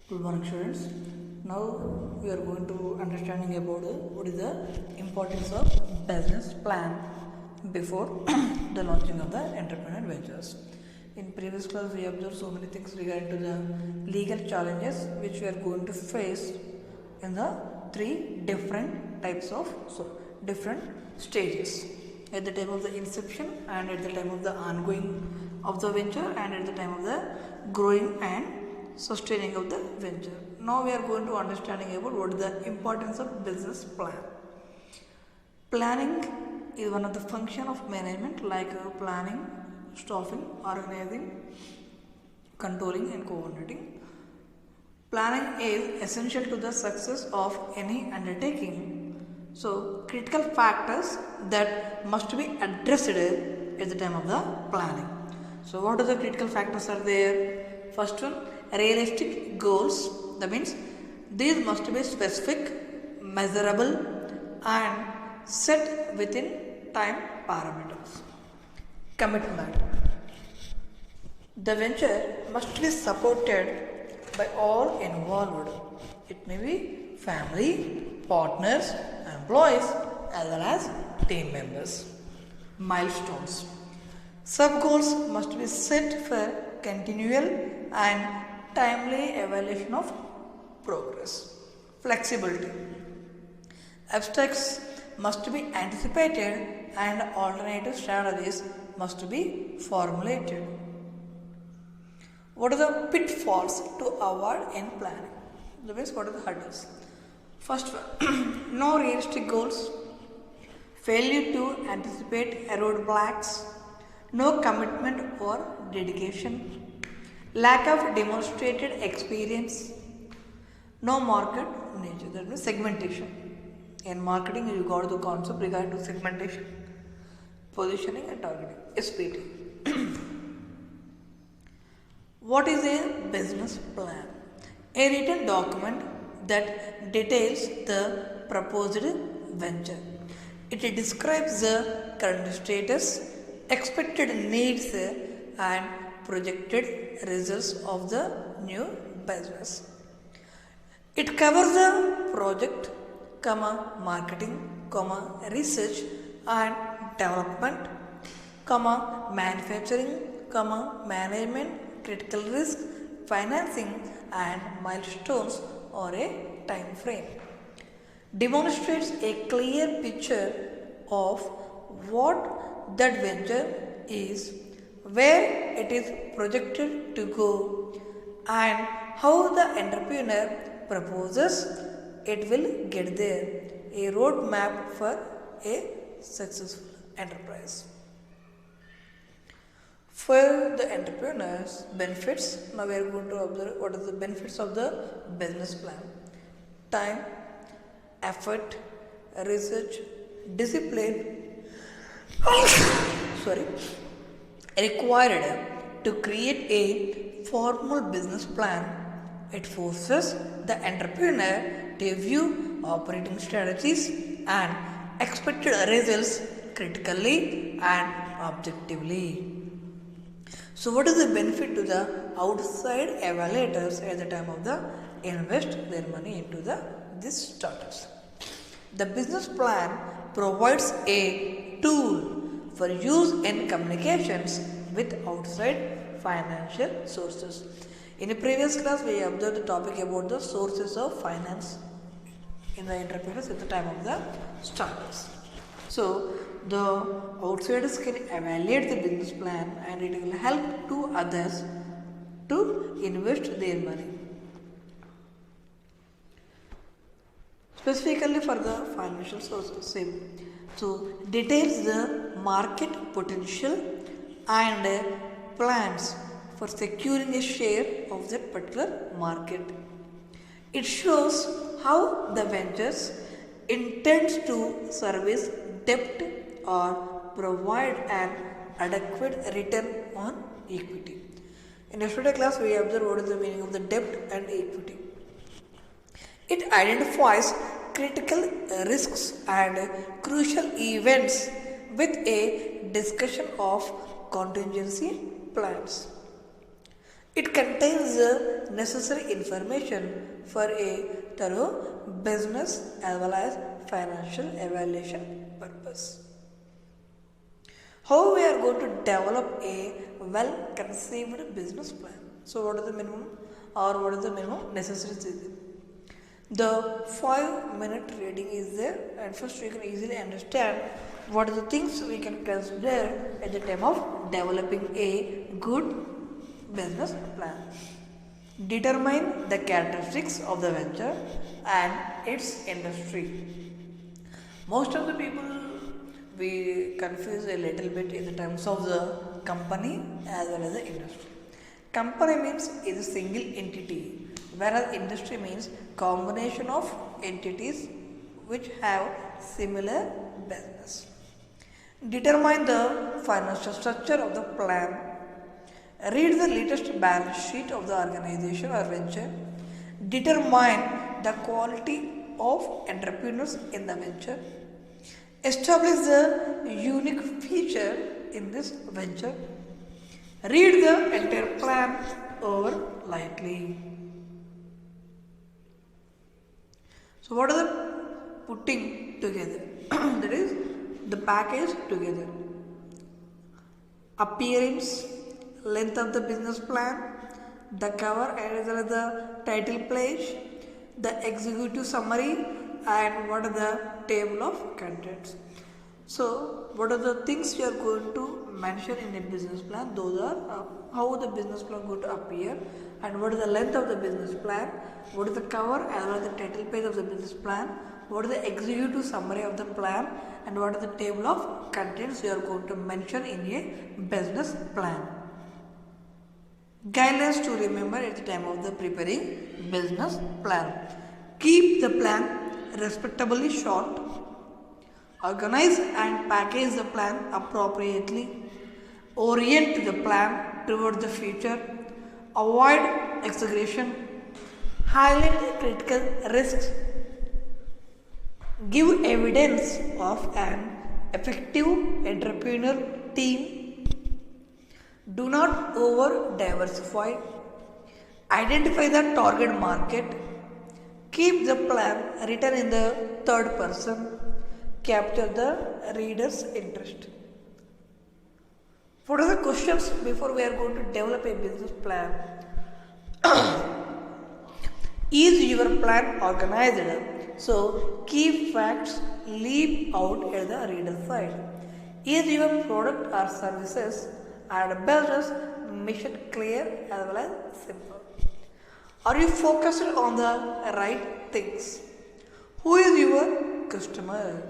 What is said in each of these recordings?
Good morning, students. Now we are going to understanding about what is the importance of business plan before the launching of the entrepreneurial ventures. In previous class, we observed so many things regarding to the legal challenges which we are going to face in the three different types of different stages at the time of the inception and at the time of the ongoing of the venture and at the time of the growing and sustaining of the venture. Now we are going to understanding about what is the importance of business plan. Planning is one of the function of management like planning, staffing, organizing, controlling and coordinating. Planning is essential to the success of any undertaking. So critical factors that must be addressed at the time of the planning. So what are the critical factors are there? First one, realistic goals. That means these must be specific, measurable and set within time parameters. Commitment. The venture must be supported by all involved. It may be family, partners, employees as well as team members. Milestones. Sub goals must be set for continual and timely evaluation of progress. Flexibility. Abstracts must be anticipated and alternative strategies must be formulated. What are the pitfalls to avoid in planning? That means what are the hurdles? First one, no realistic goals, failure to anticipate roadblocks, no commitment or dedication, lack of demonstrated experience, no market nature. That means segmentation. In marketing, you got the concept regarding to segmentation, positioning and targeting, SPT. What is a business plan? A written document that details the proposed venture. It describes the current status, expected needs and projected results of the new business. It covers the project, marketing, research and development, manufacturing, management, critical risk, financing and milestones or a time frame. Demonstrates a clear picture of what that venture is, where it is projected to go and how the entrepreneur proposes it will get there. A roadmap for a successful enterprise. For the entrepreneurs benefits, now we are going to observe what are the benefits of the business plan. Time, effort, research, discipline required to create a formal business plan. It forces the entrepreneur to view operating strategies and expected results critically and objectively. So what is the benefit to the outside evaluators at the time of the invest their money into these startups? The business plan provides a tool for use in communications with outside financial sources. In the previous class, we observed the topic about the sources of finance in the entrepreneurs at the time of the startups. So, the outsiders can evaluate the business plan and it will help to others to invest their money. Specifically for the financial sources, same. So, details the market potential and plans for securing a share of that particular market. It shows how the ventures intends to service debt or provide an adequate return on equity. In yesterday class, we observed what is the meaning of the debt and equity. It identifies critical risks and crucial events with a discussion of contingency plans. It contains the necessary information for a thorough business as well as financial evaluation purpose. How we are going to develop a well conceived business plan? So, what is the minimum or what is the minimum necessary? The 5-minute reading is there, and first we can easily understand what are the things we can consider at the time of developing a good business plan. Determine the characteristics of the venture and its industry. Most of the people we confuse a little bit in the terms of the company as well as the industry. Company means is a single entity, whereas industry means combination of entities which have similar business. Determine the financial structure of the plan. Read the latest balance sheet of the organization or venture. Determine the quality of entrepreneurs in the venture. Establish the unique feature in this venture. Read the entire plan over lightly. So, what are the putting together? That is the package together. Appearance, length of the business plan, the cover as well as the title page, the executive summary, and what are the table of contents. So, what are the things you are going to mention in a business plan? Those are how the business plan going to appear, and what is the length of the business plan, what is the cover as well as the title page of the business plan, what is the executive summary of the plan, and what is the table of contents you are going to mention in a business plan. Guidelines to remember at the time of the preparing business plan. Keep the plan respectably short. Organize and package the plan appropriately. Orient the plan towards the future. Avoid exaggeration. Highlight critical risks. Give evidence of an effective entrepreneur team. Do not over diversify. Identify the target market. Keep the plan written in the third person. Capture the reader's interest. What are the questions before we are going to develop a business plan? Is your plan organized? So, key facts leave out at the reader side. Is your product or services and business mission clear as well as simple? Are you focused on the right things? Who is your customer?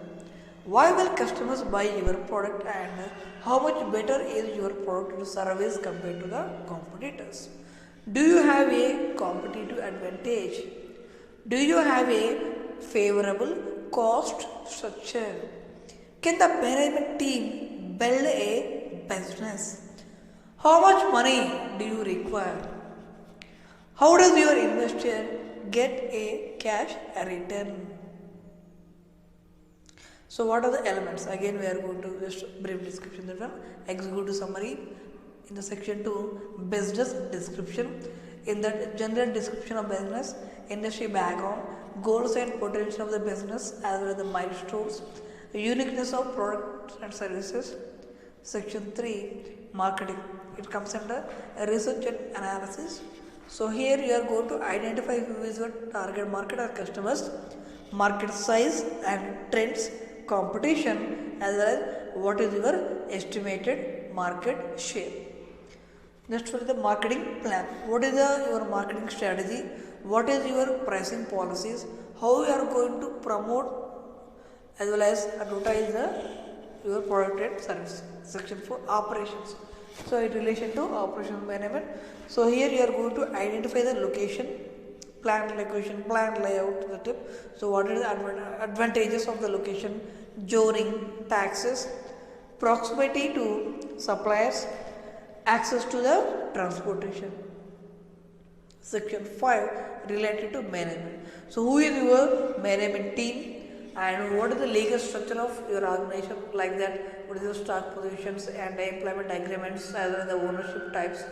Why will customers buy your product, and how much better is your product to service compared to the competitors? Do you have a competitive advantage? Do you have a favorable cost structure? Can the management team build a business? How much money do you require? How does your investor get a cash return? So, what are the elements? Again, we are going to just brief description. That one, executive summary. In the section 2, business description. In the general description of business, industry background, goals and potential of the business, as well as the milestones, uniqueness of products and services. Section 3, marketing. It comes under research and analysis. So, here you are going to identify who is your target market or customers, market size and trends, competition, as well as what is your estimated market share. Next, for the marketing plan. What is your marketing strategy? What is your pricing policies? How you are going to promote as well as advertise your product and service. Section 4, operations. So, in relation to operations management. So, here you are going to identify the location, plan location, plan layout, the tip. So, what are the advantages of the location? Zoning, taxes, proximity to suppliers, access to the transportation. Section 5, related to management. So, who is your management team, and what is the legal structure of your organization, like that? What is the stock positions and the employment agreements as well as the ownership types?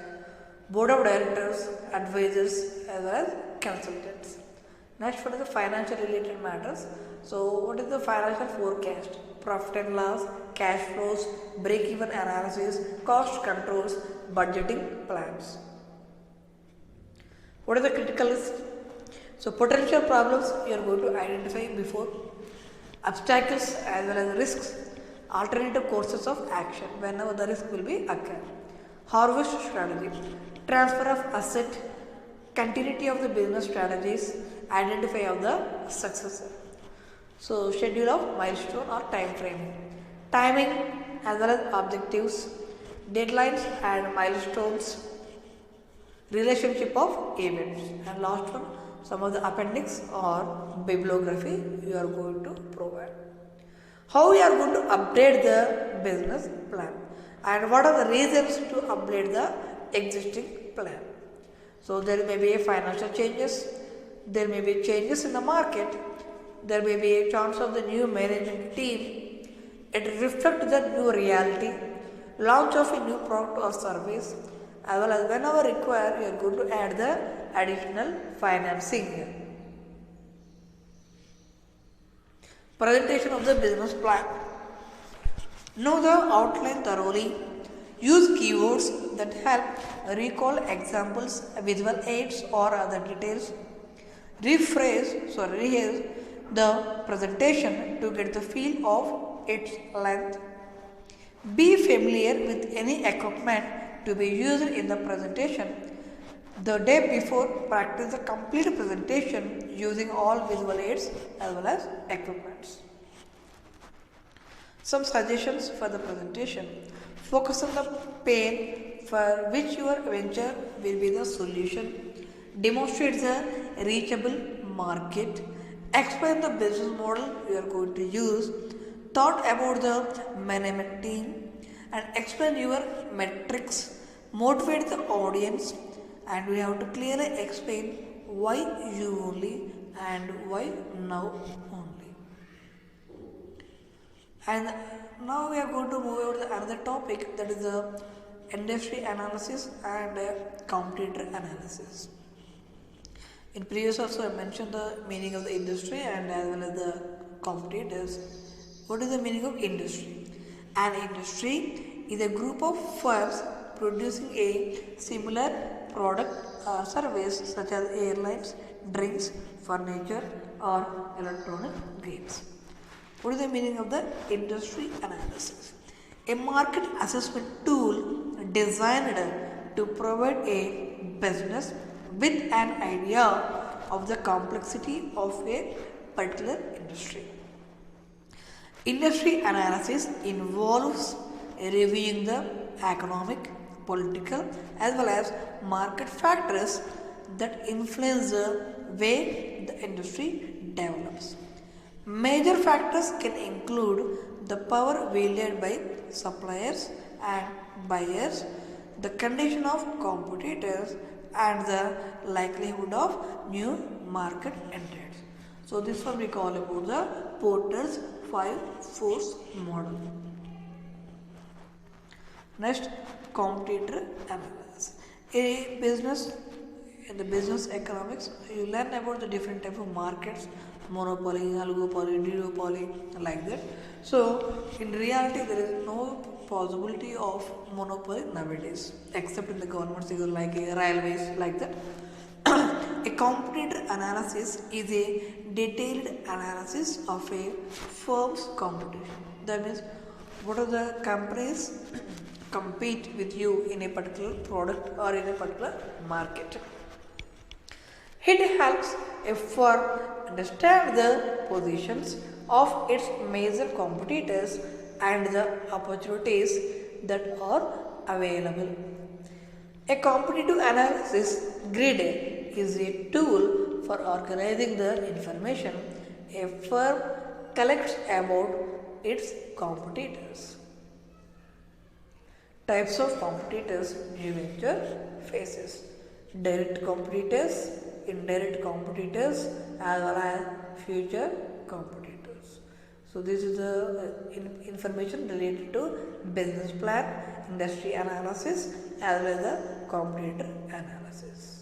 board of directors, advisors, as well as consultants. Next, what is the financial related matters? So, what is the financial forecast? Profit and loss, cash flows, break-even analysis, cost controls, budgeting plans. What is the critical list? So, potential problems you are going to identify before, obstacles as well as risks, alternative courses of action whenever the risk will be occur. Harvest strategy, transfer of asset, continuity of the business strategies, identify of the successor. So, schedule of milestone or time frame, timing as well as objectives, deadlines and milestones, relationship of events, and last one, some of the appendix or bibliography you are going to provide. How we are going to update the business plan and what are the reasons to update the existing plan. So, there may be financial changes, there may be changes in the market, there may be a chance of the new management team, it reflects the new reality, launch of a new product or service, as well as whenever required you are going to add the additional financing. Presentation of the business plan. Know the outline thoroughly. Use keywords that help recall examples, visual aids or other details. Rehearse the presentation to get the feel of its length. Be familiar with any equipment to be used in the presentation. The day before, practice the complete presentation using all visual aids as well as equipments. Some suggestions for the presentation. Focus on the pain for which your venture will be the solution. Demonstrate the reachable market. Explain the business model you are going to use. Thought about the management team and explain your metrics. Motivate the audience, and we have to clearly explain why you only and why now only. And now we are going to move over to another topic, that is the industry analysis and competitor analysis. In previous also I mentioned the meaning of the industry and as well as the competitors. What is the meaning of industry? An industry is a group of firms producing a similar product or service such as airlines, drinks, furniture or electronic games. What is the meaning of the industry analysis? A market assessment tool designed to provide a business with an idea of the complexity of a particular industry. Industry analysis involves reviewing the economic, political as well as market factors that influence the way the industry develops. Major factors can include the power wielded by suppliers and buyers, the condition of competitors, and the likelihood of new market entrants. So, this one we call about the Porter's 5-force model. Next, competitor analysis. In the business economics, you learn about the different type of markets, monopoly, oligopoly, duopoly, like that. So, in reality, there is no possibility of monopoly nowadays, except in the government sector like railways, like that. A competitor analysis is a detailed analysis of a firm's competition. That means, what are the companies compete with you in a particular product or in a particular market. It helps a firm understand the positions of its major competitors and the opportunities that are available. A competitive analysis grid is a tool for organizing the information a firm collects about its competitors. Types of competitors new venture faces: direct competitors, indirect competitors, as well as future competitors. So, this is the information related to business plan industry analysis as well as the competitor analysis.